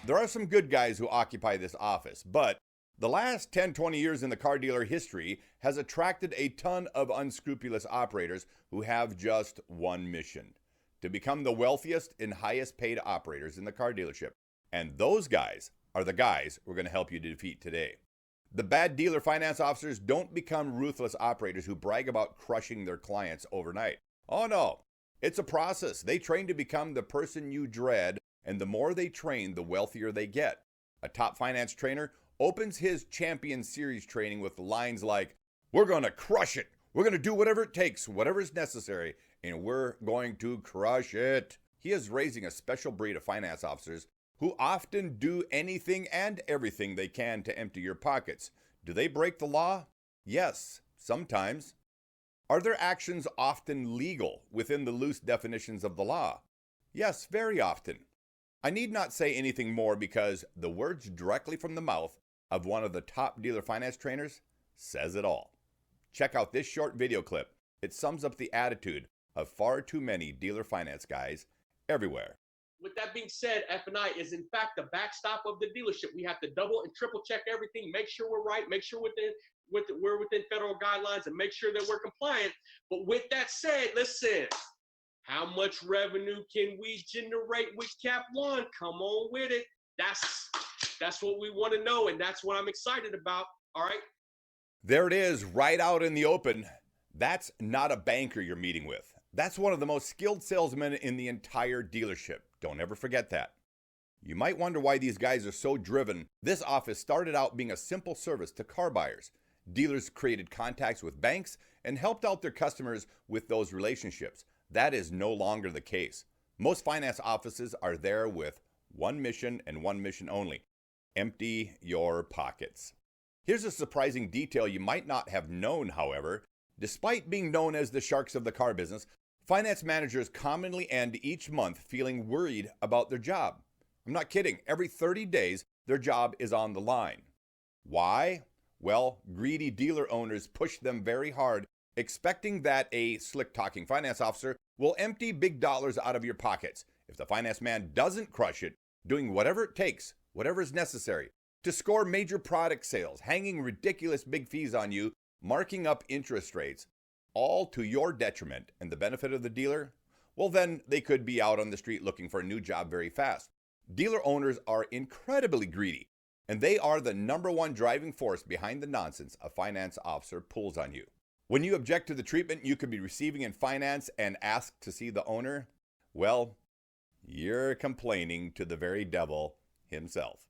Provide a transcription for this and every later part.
There are some good guys who occupy this office, but the last 10, 20 years in the car dealer history has attracted a ton of unscrupulous operators who have just one mission: to become the wealthiest and highest paid operators in the car dealership. And those guys are the guys we're going to help you defeat today. The bad dealer finance officers don't become ruthless operators who brag about crushing their clients overnight. Oh no, it's a process. They train to become the person you dread, and the more they train, the wealthier they get. A top finance trainer opens his Champion Series training with lines like, "We're going to crush it. We're going to do whatever it takes, whatever is necessary, and we're going to crush it." He is raising a special breed of finance officers who often do anything and everything they can to empty your pockets. Do they break the law? Yes, sometimes. Are their actions often legal within the loose definitions of the law? Yes, very often. I need not say anything more because the words directly from the mouth of one of the top dealer finance trainers says it all. Check out this short video clip. It sums up the attitude of far too many dealer finance guys everywhere. With that being said, F&I is in fact the backstop of the dealership. We have to double and triple check everything, make sure we're right, make sure we're within federal guidelines, and make sure that we're compliant. But with that said, listen, how much revenue can we generate with Cap One? Come on with it. That's what we want to know, and that's what I'm excited about. All right. There it is, right out in the open. That's not a banker you're meeting with. That's one of the most skilled salesmen in the entire dealership. Don't ever forget that. You might wonder why these guys are so driven. This office started out being a simple service to car buyers. Dealers created contacts with banks and helped out their customers with those relationships. That is no longer the case. Most finance offices are there with one mission and one mission only: empty your pockets. Here's a surprising detail you might not have known, however. Despite being known as the sharks of the car business, finance managers commonly end each month feeling worried about their job. I'm not kidding. Every 30 days, their job is on the line. Why? Well, greedy dealer owners push them very hard, expecting that a slick-talking finance officer will empty big dollars out of your pockets if the finance man doesn't crush it, doing whatever it takes, whatever is necessary, to score major product sales, hanging ridiculous big fees on you, marking up interest rates, all to your detriment and the benefit of the dealer. Well, then they could be out on the street looking for a new job very fast. Dealer owners are incredibly greedy, and they are the number one driving force behind the nonsense a finance officer pulls on you. When you object to the treatment you could be receiving in finance and ask to see the owner, well, you're complaining to the very devil himself.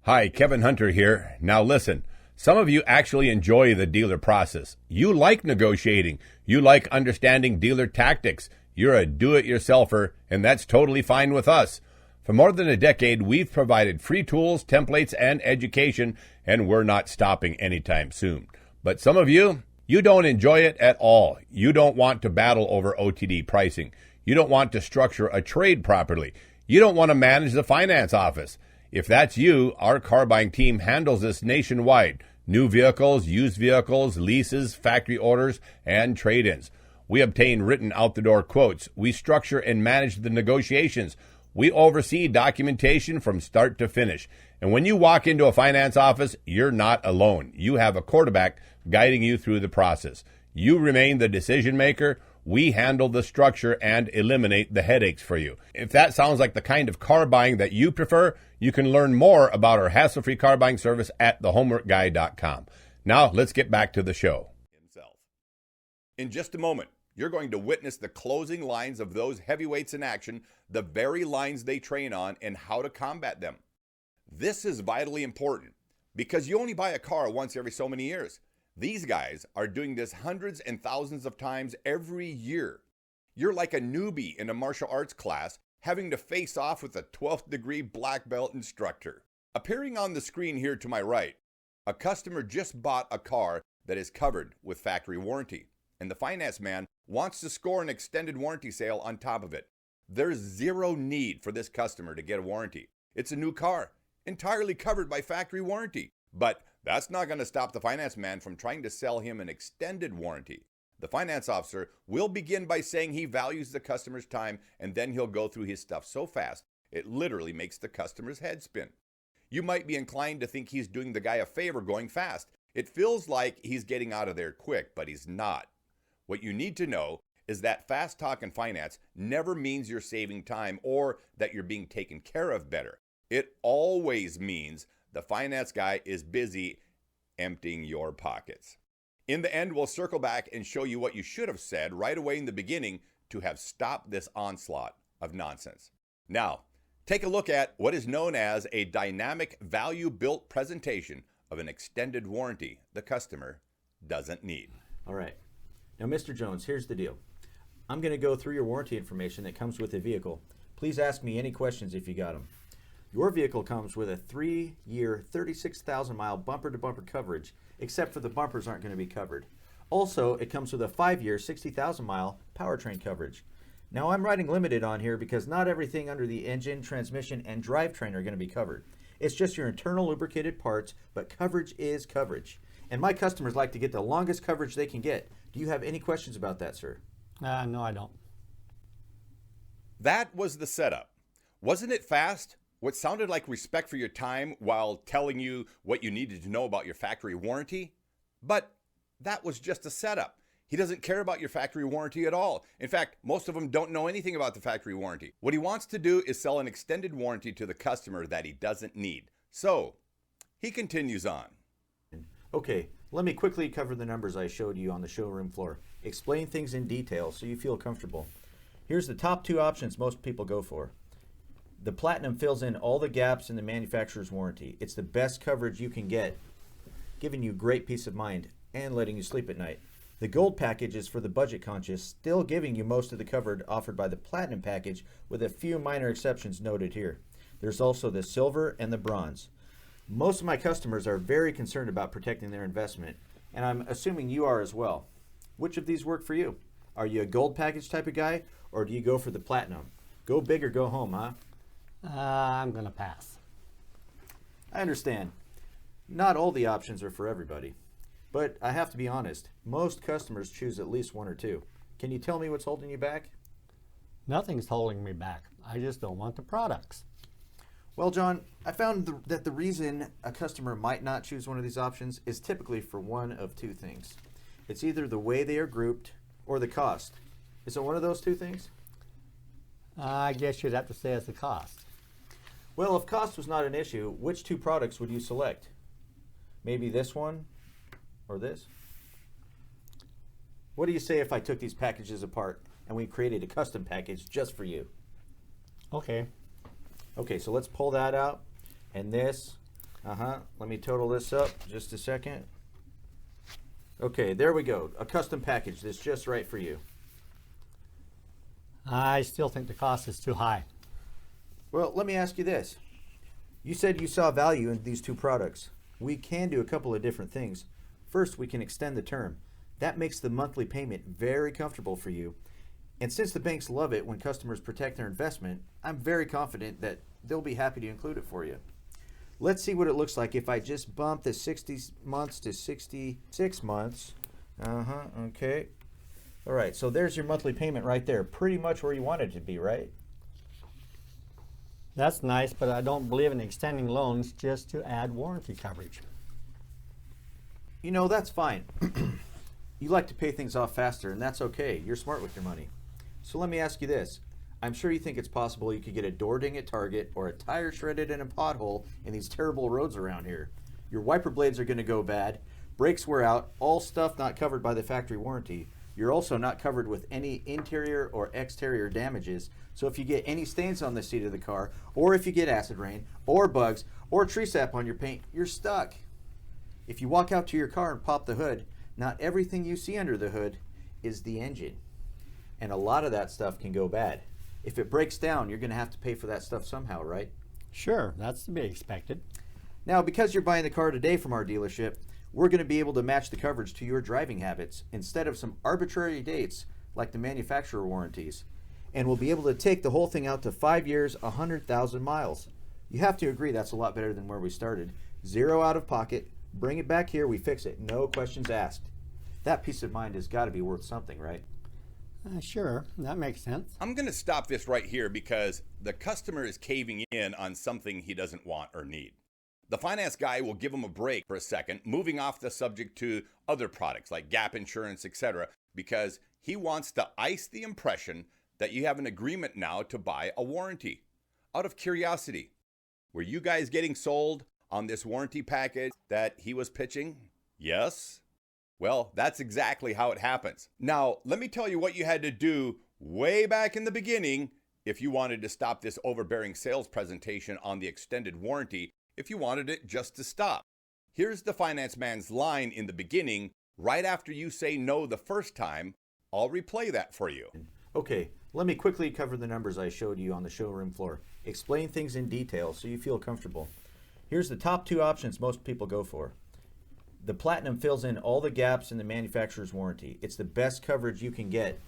Hi, Kevin Hunter here. Now listen, some of you actually enjoy the dealer process. You like negotiating. You like understanding dealer tactics. You're a do-it-yourselfer, and that's totally fine with us. For more than a decade, we've provided free tools, templates, and education, and we're not stopping anytime soon. But some of you don't enjoy it at all. You don't want to battle over OTD pricing. You don't want to structure a trade properly. You don't want to manage the finance office. If that's you, our car buying team handles this nationwide. New vehicles, used vehicles, leases, factory orders, and trade-ins. We obtain written out-the-door quotes. We structure and manage the negotiations. We oversee documentation from start to finish. And when you walk into a finance office, you're not alone. You have a quarterback guiding you through the process. You remain the decision maker. We handle the structure and eliminate the headaches for you. If that sounds like the kind of car buying that you prefer, you can learn more about our hassle-free car buying service at thehomeworkguy.com. Now, let's get back to the show. In just a moment, you're going to witness the closing lines of those heavyweights in action, the very lines they train on, and how to combat them. This is vitally important because you only buy a car once every so many years. These guys are doing this hundreds and thousands of times every year. You're like a newbie in a martial arts class having to face off with a 12th degree black belt instructor. Appearing on the screen here to my right, a customer just bought a car that is covered with factory warranty, and the finance man wants to score an extended warranty sale on top of it. There's zero need for this customer to get a warranty. It's a new car, entirely covered by factory warranty. But that's not going to stop the finance man from trying to sell him an extended warranty. The finance officer will begin by saying he values the customer's time, and then he'll go through his stuff so fast It literally makes the customer's head spin. You might be inclined to think he's doing the guy a favor going fast. It feels like he's getting out of there quick, but he's not. What you need to know is that fast talk in finance never means you're saving time or that you're being taken care of better. It always means the finance guy is busy emptying your pockets. In the end, we'll circle back and show you what you should have said right away in the beginning to have stopped this onslaught of nonsense. Now, take a look at what is known as a dynamic value-built presentation of an extended warranty the customer doesn't need. All right. Now, Mr. Jones, here's the deal. I'm going to go through your warranty information that comes with the vehicle. Please ask me any questions if you got them. Your vehicle comes with a 3-year, 36,000-mile bumper-to-bumper coverage, except for the bumpers aren't going to be covered. Also, it comes with a 5-year, 60,000-mile powertrain coverage. Now, I'm writing limited on here because not everything under the engine, transmission, and drivetrain are going to be covered. It's just your internal lubricated parts, but coverage is coverage. And my customers like to get the longest coverage they can get. Do you have any questions about that, sir? No, I don't. That was the setup. Wasn't it fast? What sounded like respect for your time while telling you what you needed to know about your factory warranty? But that was just a setup. He doesn't care about your factory warranty at all. In fact, most of them don't know anything about the factory warranty. What he wants to do is sell an extended warranty to the customer that he doesn't need. So, he continues on. Okay, let me quickly cover the numbers I showed you on the showroom floor. Explain things in detail so you feel comfortable. Here's the top 2 options most people go for. The Platinum fills in all the gaps in the manufacturer's warranty. It's the best coverage you can get, giving you great peace of mind and letting you sleep at night. The Gold package is for the budget conscious, still giving you most of the coverage offered by the Platinum package with a few minor exceptions noted here. There's also the Silver and the Bronze. Most of my customers are very concerned about protecting their investment, and I'm assuming you are as well. Which of these work for you? Are you a Gold package type of guy, or do you go for the Platinum? Go big or go home, huh? I'm going to pass. I understand. Not all the options are for everybody. But I have to be honest, most customers choose at least 1 or 2. Can you tell me what's holding you back? Nothing's holding me back. I just don't want the products. Well, John, I found that the reason a customer might not choose one of these options is typically for one of 2 things. It's either the way they are grouped or the cost. Is it one of those 2 things? I guess you'd have to say it's the cost. Well, if cost was not an issue, which 2 products would you select? Maybe this one or this? What do you say if I took these packages apart and we created a custom package just for you? Okay. Okay, so let's pull that out. And this, let me total this up just a second. Okay, there we go. A custom package that's just right for you. I still think the cost is too high. Well, let me ask you this. You said you saw value in these 2 products. We can do a couple of different things. First, we can extend the term. That makes the monthly payment very comfortable for you. And since the banks love it when customers protect their investment, I'm very confident that they'll be happy to include it for you. Let's see what it looks like if I just bump the 60 months to 66 months. Okay. All right, so there's your monthly payment right there. Pretty much where you want it to be, right? That's nice, but I don't believe in extending loans just to add warranty coverage. You know, that's fine. You like to pay things off faster, and that's okay. You're smart with your money. So let me ask you this. I'm sure you think it's possible you could get a door ding at Target or a tire shredded in a pothole in these terrible roads around here. Your wiper blades are going to go bad, brakes wear out, all stuff not covered by the factory warranty. You're also not covered with any interior or exterior damages, so if you get any stains on the seat of the car, or if you get acid rain, or bugs, or tree sap on your paint, you're stuck. If you walk out to your car and pop the hood, not everything you see under the hood is the engine. And a lot of that stuff can go bad. If it breaks down, you're going to have to pay for that stuff somehow, right? Sure, that's to be expected. Now, because you're buying the car today from our dealership, we're going to be able to match the coverage to your driving habits instead of some arbitrary dates like the manufacturer warranties. And we'll be able to take the whole thing out to 5 years, 100,000 miles. You have to agree that's a lot better than where we started. 0 out of pocket, bring it back here, we fix it, no questions asked. That peace of mind has got to be worth something, right? Sure, that makes sense. I'm going to stop this right here because the customer is caving in on something he doesn't want or need. The finance guy will give him a break for a second, moving off the subject to other products like gap insurance, etc., because he wants to ice the impression that you have an agreement now to buy a warranty. Out of curiosity, were you guys getting sold on this warranty package that he was pitching? Yes? Well, that's exactly how it happens. Now, let me tell you what you had to do way back in the beginning if you wanted to stop this overbearing sales presentation on the extended warranty, if you wanted it just to stop. Here's the finance man's line in the beginning, right after you say no the first time. I'll replay that for you. Okay, let me quickly cover the numbers I showed you on the showroom floor. Explain things in detail so you feel comfortable. Here's the top 2 options most people go for. The Platinum fills in all the gaps in the manufacturer's warranty. It's the best coverage you can get,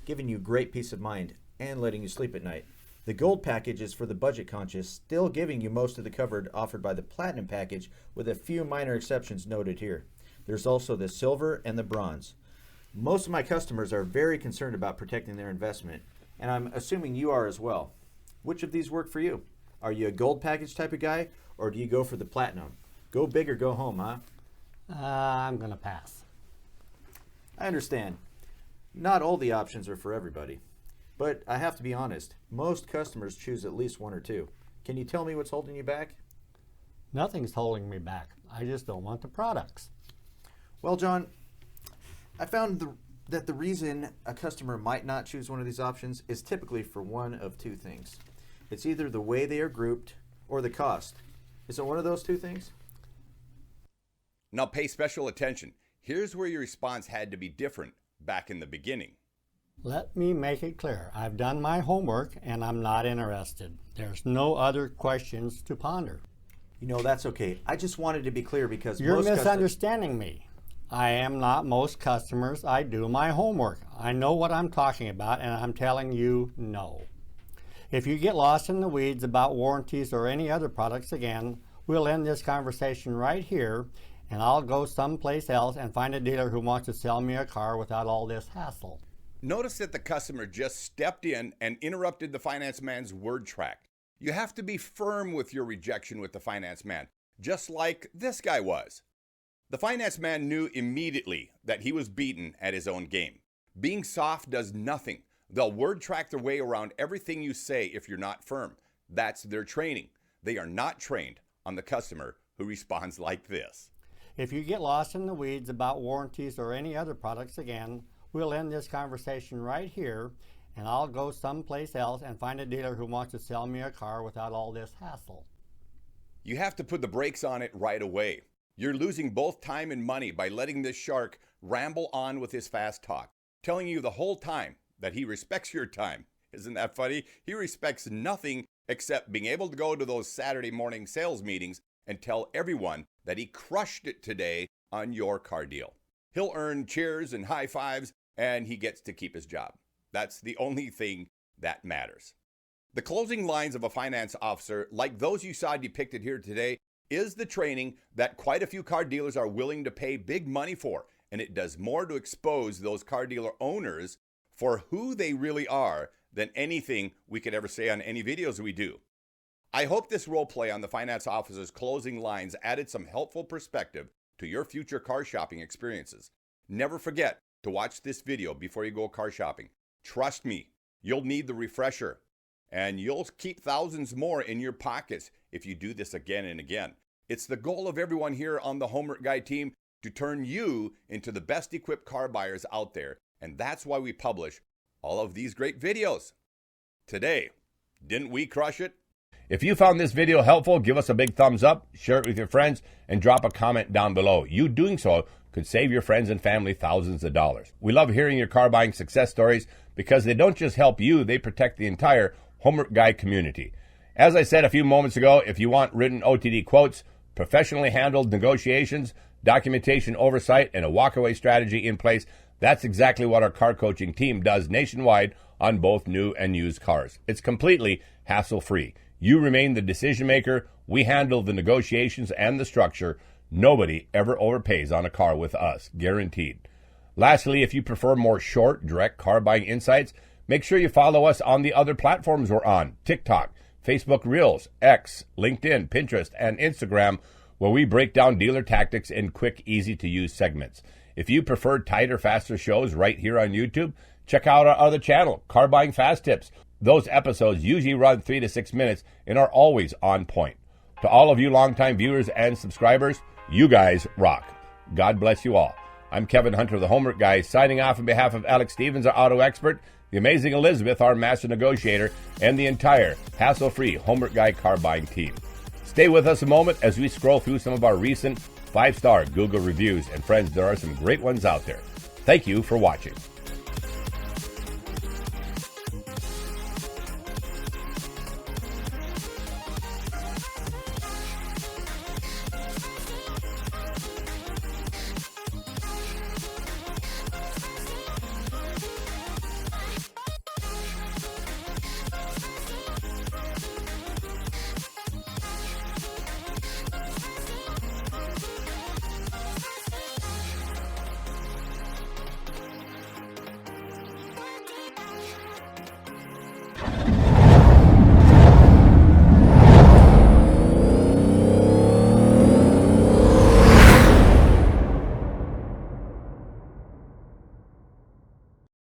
giving you great peace of mind and letting you sleep at night. The Gold package is for the budget conscious, still giving you most of the coverage offered by the Platinum package with a few minor exceptions noted here. There's also the Silver and the Bronze. Most of my customers are very concerned about protecting their investment, and I'm assuming you are as well. Which of these work for you? Are you a Gold package type of guy, or do you go for the Platinum? Go big or go home, huh? I'm going to pass. I understand. Not all the options are for everybody. But I have to be honest, most customers choose at least one or two. Can you tell me what's holding you back? Nothing's holding me back. I just don't want the products. Well, John, I found that the reason a customer might not choose one of these options is typically for one of 2 things. It's either the way they are grouped or the cost. Is it one of those 2 things? Now pay special attention. Here's where your response had to be different back in the beginning. Let me make it clear. I've done my homework and I'm not interested. There's no other questions to ponder. You know, that's okay. I just wanted to be clear because You're most misunderstanding me. I am not most customers. I do my homework. I know what I'm talking about and I'm telling you no. If you get lost in the weeds about warranties or any other products again, we'll end this conversation right here and I'll go someplace else and find a dealer who wants to sell me a car without all this hassle. Notice that the customer just stepped in and interrupted the finance man's word track. You have to be firm with your rejection with the finance man, just like this guy was. The finance man knew immediately that he was beaten at his own game. Being soft does nothing. They'll word track their way around everything you say if you're not firm. That's their training. They are not trained on the customer who responds like this. If you get lost in the weeds about warranties or any other products again, we'll end this conversation right here and I'll go someplace else and find a dealer who wants to sell me a car without all this hassle. You have to put the brakes on it right away. You're losing both time and money by letting this shark ramble on with his fast talk, telling you the whole time that he respects your time. Isn't that funny? He respects nothing except being able to go to those Saturday morning sales meetings and tell everyone that he crushed it today on your car deal. He'll earn cheers and high fives, and he gets to keep his job. That's the only thing that matters. The closing lines of a finance officer, like those you saw depicted here today, is the training that quite a few car dealers are willing to pay big money for, and it does more to expose those car dealer owners for who they really are than anything we could ever say on any videos we do. I hope this role play on the finance officer's closing lines added some helpful perspective to your future car shopping experiences. Never forget to watch this video before you go car shopping. Trust me, you'll need the refresher, and you'll keep thousands more in your pockets if you do this again and again. It's the goal of everyone here on the Homework Guy team to turn you into the best equipped car buyers out there, and that's why we publish all of these great videos. Today, didn't we crush it? If you found this video helpful, give us a big thumbs up, share it with your friends, and drop a comment down below. You doing so could save your friends and family thousands of dollars. We love hearing your car buying success stories because they don't just help you, they protect the entire Homework Guy community. As I said a few moments ago, if you want written OTD quotes, professionally handled negotiations, documentation oversight, and a walkaway strategy in place, that's exactly what our car coaching team does nationwide on both new and used cars. It's completely hassle-free. You remain the decision maker. We handle the negotiations and the structure. Nobody ever overpays on a car with us, guaranteed. Lastly, if you prefer more short, direct car buying insights, make sure you follow us on the other platforms we're on: TikTok, Facebook Reels, X, LinkedIn, Pinterest, and Instagram, where we break down dealer tactics in quick, easy-to-use segments. If you prefer tighter, faster shows right here on YouTube, check out our other channel, Car Buying Fast Tips. Those episodes usually run 3 to 6 minutes and are always on point. To all of you longtime viewers and subscribers, you guys rock. God bless you all. I'm Kevin Hunter, the Homework Guy, signing off on behalf of Alex Stevens, our auto expert, the amazing Elizabeth, our master negotiator, and the entire hassle-free Homework Guy car buying team. Stay with us a moment as we scroll through some of our recent 5-star Google reviews. And friends, there are some great ones out there. Thank you for watching.